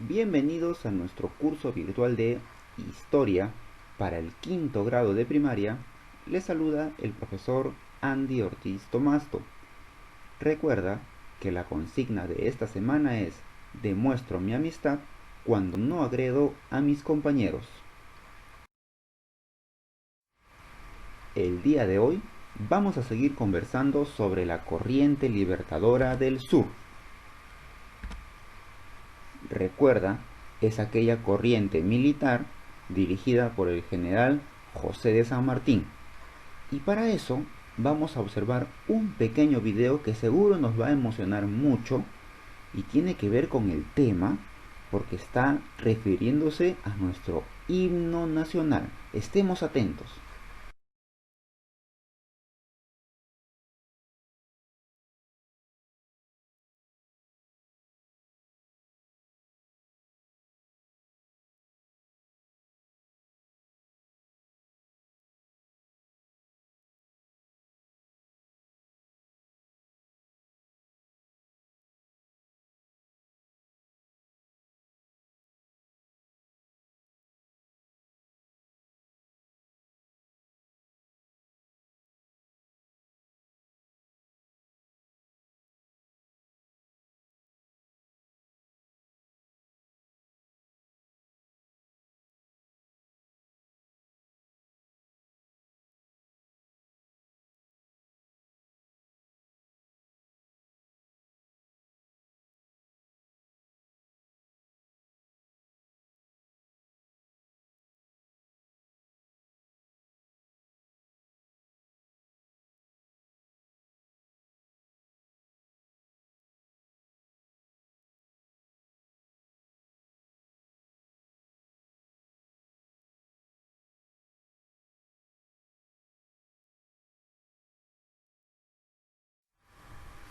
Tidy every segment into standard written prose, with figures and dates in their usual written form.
Bienvenidos a nuestro curso virtual de Historia para el quinto grado de primaria. Les saluda el profesor Andy Ortiz Tomasto. Recuerda que la consigna de esta semana es: demuestro mi amistad cuando no agredo a mis compañeros. El día de hoy vamos a seguir conversando sobre la corriente libertadora del sur. Recuerda, es aquella corriente militar dirigida por el general José de San Martín. Y para eso vamos a observar un pequeño video que seguro nos va a emocionar mucho y tiene que ver con el tema porque está refiriéndose a nuestro himno nacional. Estemos atentos.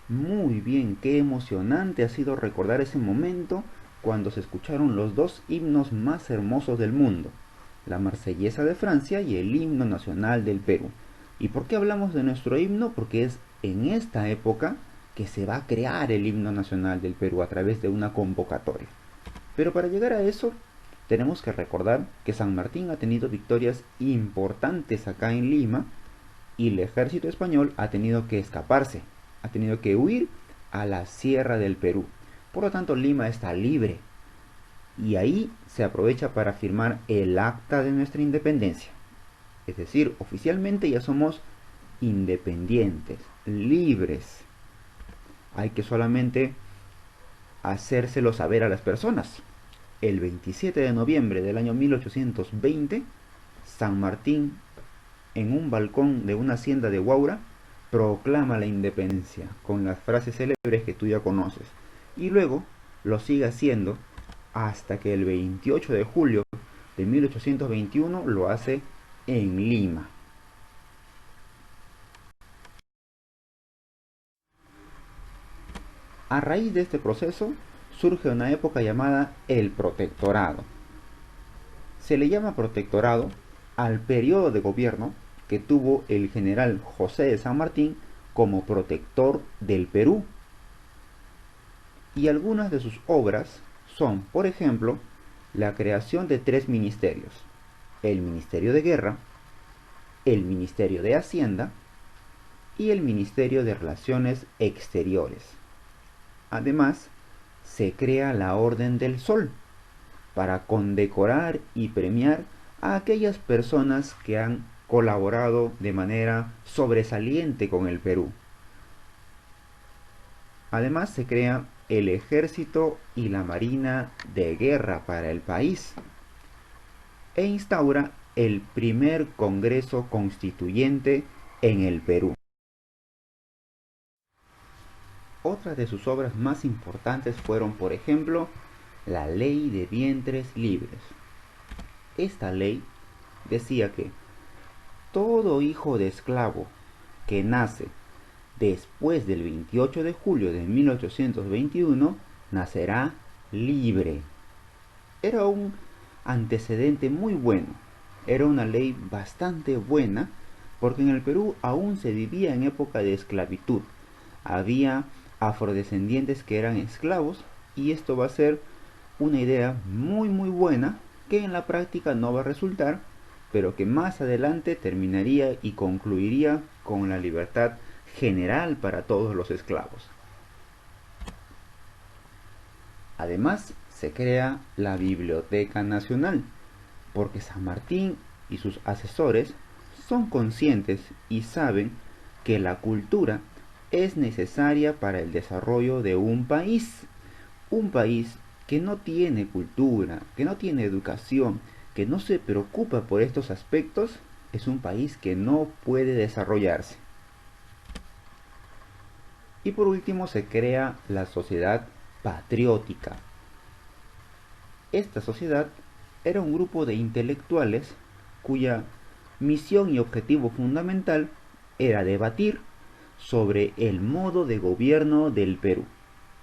Muy bien, qué emocionante ha sido recordar ese momento cuando se escucharon los dos himnos más hermosos del mundo, la Marsellesa de Francia y el himno nacional del Perú. ¿Y por qué hablamos de nuestro himno? Porque es en esta época que se va a crear el himno nacional del Perú a través de una convocatoria. Pero para llegar a eso, tenemos que recordar que San Martín ha tenido victorias importantes acá en Lima y el ejército español ha tenido que escaparse, ha tenido que huir a la sierra del Perú. Por lo tanto, Lima está libre y ahí se aprovecha para firmar el acta de nuestra independencia. Es decir, oficialmente ya somos independientes, libres. Hay que solamente hacérselo saber a las personas. El 27 de noviembre del año 1820, San Martín, en un balcón de una hacienda de Huaura, proclama la independencia con las frases célebres que tú ya conoces. Y luego lo sigue haciendo hasta que el 28 de julio de 1821 lo hace en Lima. A raíz de este proceso surge una época llamada el Protectorado. Se le llama protectorado al periodo de gobierno que tuvo el general José de San Martín como protector del Perú. Y algunas de sus obras son, por ejemplo, la creación de tres ministerios: el Ministerio de Guerra, el Ministerio de Hacienda y el Ministerio de Relaciones Exteriores. Además, se crea la Orden del Sol para condecorar y premiar a aquellas personas que han colaborado de manera sobresaliente con el Perú. Además, se crea el Ejército y la Marina de Guerra para el país e instaura el primer Congreso Constituyente en el Perú. Otras de sus obras más importantes fueron, por ejemplo, la Ley de Vientres Libres. Esta ley decía que todo hijo de esclavo que nace después del 28 de julio de 1821 nacerá libre. Era un antecedente muy bueno, era una ley bastante buena porque en el Perú aún se vivía en época de esclavitud. Había afrodescendientes que eran esclavos y esto va a ser una idea muy buena que en la práctica no va a resultar, pero que más adelante terminaría y concluiría con la libertad general para todos los esclavos. Además, se crea la Biblioteca Nacional, porque San Martín y sus asesores son conscientes y saben que la cultura es necesaria para el desarrollo de un país que no tiene cultura, que no tiene educación, que no se preocupa por estos aspectos, es un país que no puede desarrollarse. Y por último se crea la sociedad patriótica. Esta sociedad era un grupo de intelectuales cuya misión y objetivo fundamental era debatir sobre el modo de gobierno del Perú.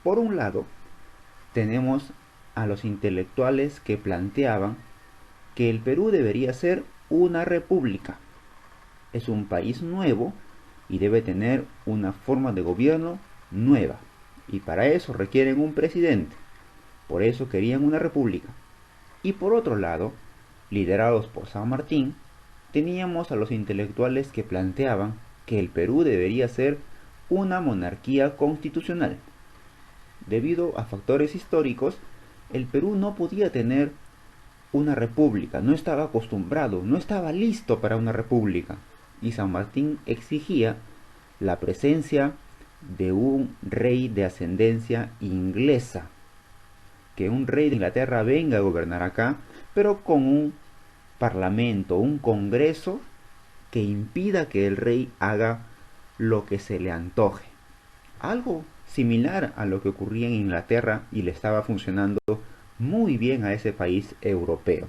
Por un lado, tenemos a los intelectuales que planteaban que el Perú debería ser una república. Es un país nuevo y debe tener una forma de gobierno nueva. Y para eso requieren un presidente. Por eso querían una república. Y por otro lado, liderados por San Martín, teníamos a los intelectuales que planteaban que el Perú debería ser una monarquía constitucional. Debido a factores históricos, el Perú no podía tener una república, no estaba acostumbrado, no estaba listo para una república. Y San Martín exigía la presencia de un rey de ascendencia inglesa, que un rey de Inglaterra venga a gobernar acá, pero con un parlamento, un congreso que impida que el rey haga lo que se le antoje. Algo similar a lo que ocurría en Inglaterra y le estaba funcionando muy bien a ese país europeo.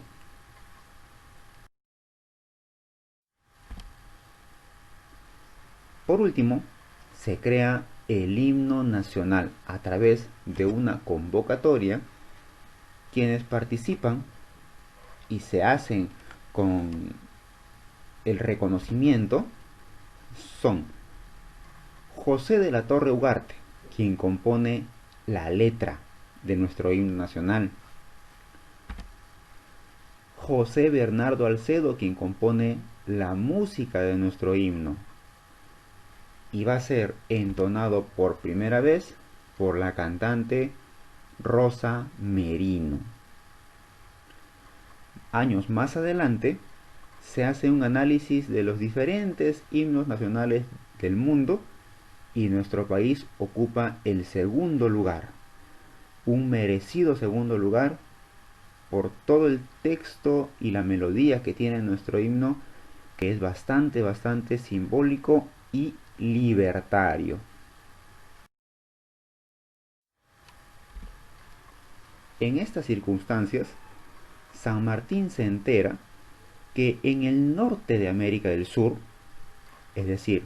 Por último, se crea el himno nacional a través de una convocatoria. Quienes participan y se hacen con el reconocimiento son José de la Torre Ugarte, quien compone la letra de nuestro himno nacional; José Bernardo Alcedo, quien compone la música de nuestro himno, y va a ser entonado por primera vez por la cantante Rosa Merino. Años más adelante se hace un análisis de los diferentes himnos nacionales del mundo y nuestro país ocupa el segundo lugar, un merecido segundo lugar por todo el texto y la melodía que tiene nuestro himno, que es bastante simbólico y libertario. En estas circunstancias, San Martín se entera que en el norte de América del Sur, es decir,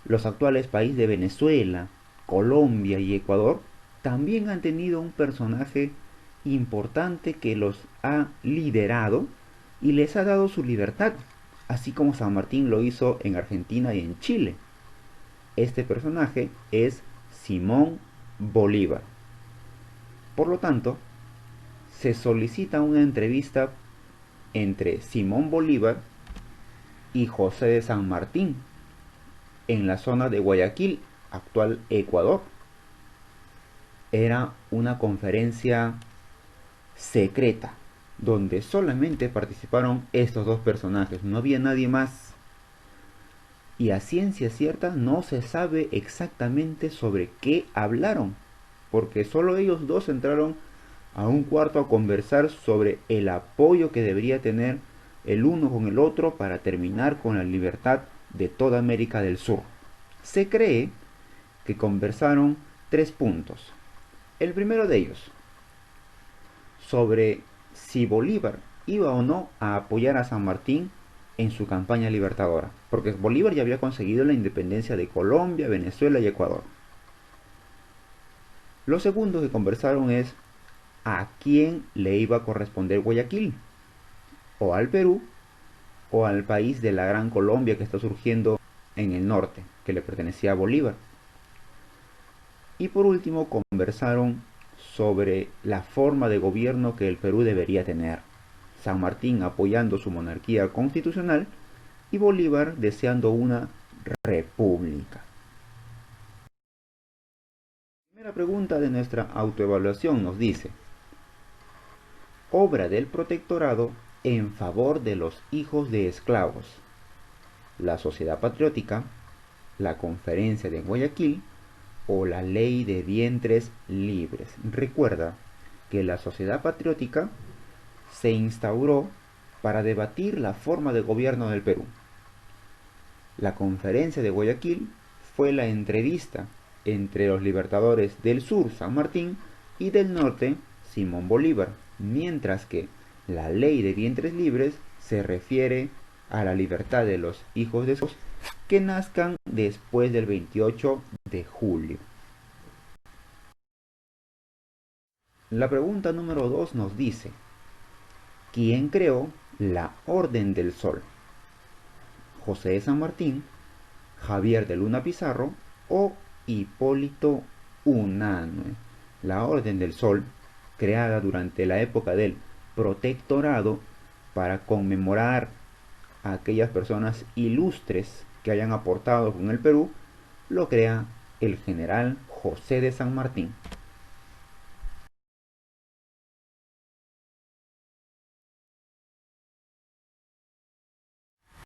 los actuales países de Venezuela, Colombia y Ecuador, también han tenido un personaje importante que los ha liderado y les ha dado su libertad, así como San Martín lo hizo en Argentina y en Chile. Este personaje es Simón Bolívar. Por lo tanto, se solicita una entrevista entre Simón Bolívar y José de San Martín en la zona de Guayaquil, actual Ecuador. Era una conferencia secreta donde solamente participaron estos dos personajes, no había nadie más. Y a ciencia cierta no se sabe exactamente sobre qué hablaron, porque solo ellos dos entraron a un cuarto a conversar sobre el apoyo que debería tener el uno con el otro para terminar con la libertad de toda América del Sur. Se cree que conversaron 3 puntos. El primero de ellos, sobre si Bolívar iba o no a apoyar a San Martín en su campaña libertadora, porque Bolívar ya había conseguido la independencia de Colombia, Venezuela y Ecuador. Lo segundo que conversaron es a quién le iba a corresponder Guayaquil, o al Perú o al país de la Gran Colombia que está surgiendo en el norte, que le pertenecía a Bolívar. Y por último conversaron sobre la forma de gobierno que el Perú debería tener. San Martín apoyando su monarquía constitucional y Bolívar deseando una república. La primera pregunta de nuestra autoevaluación nos dice: obra del protectorado en favor de los hijos de esclavos. La Sociedad Patriótica, la Conferencia de Guayaquil o la Ley de Vientres Libres. Recuerda que la Sociedad Patriótica se instauró para debatir la forma de gobierno del Perú. La Conferencia de Guayaquil fue la entrevista entre los libertadores del sur, San Martín, y del norte, Simón Bolívar, mientras que la Ley de Vientres Libres se refiere a la libertad de los hijos de esos que nazcan después del 28 de julio. La pregunta número 2 nos dice: ¿quién creó la Orden del Sol? ¿José de San Martín, Javier de Luna Pizarro o Hipólito Unanue? La Orden del Sol, creada durante la época del Protectorado para conmemorar a aquellas personas ilustres que hayan aportado con el Perú, lo crea el general José de San Martín.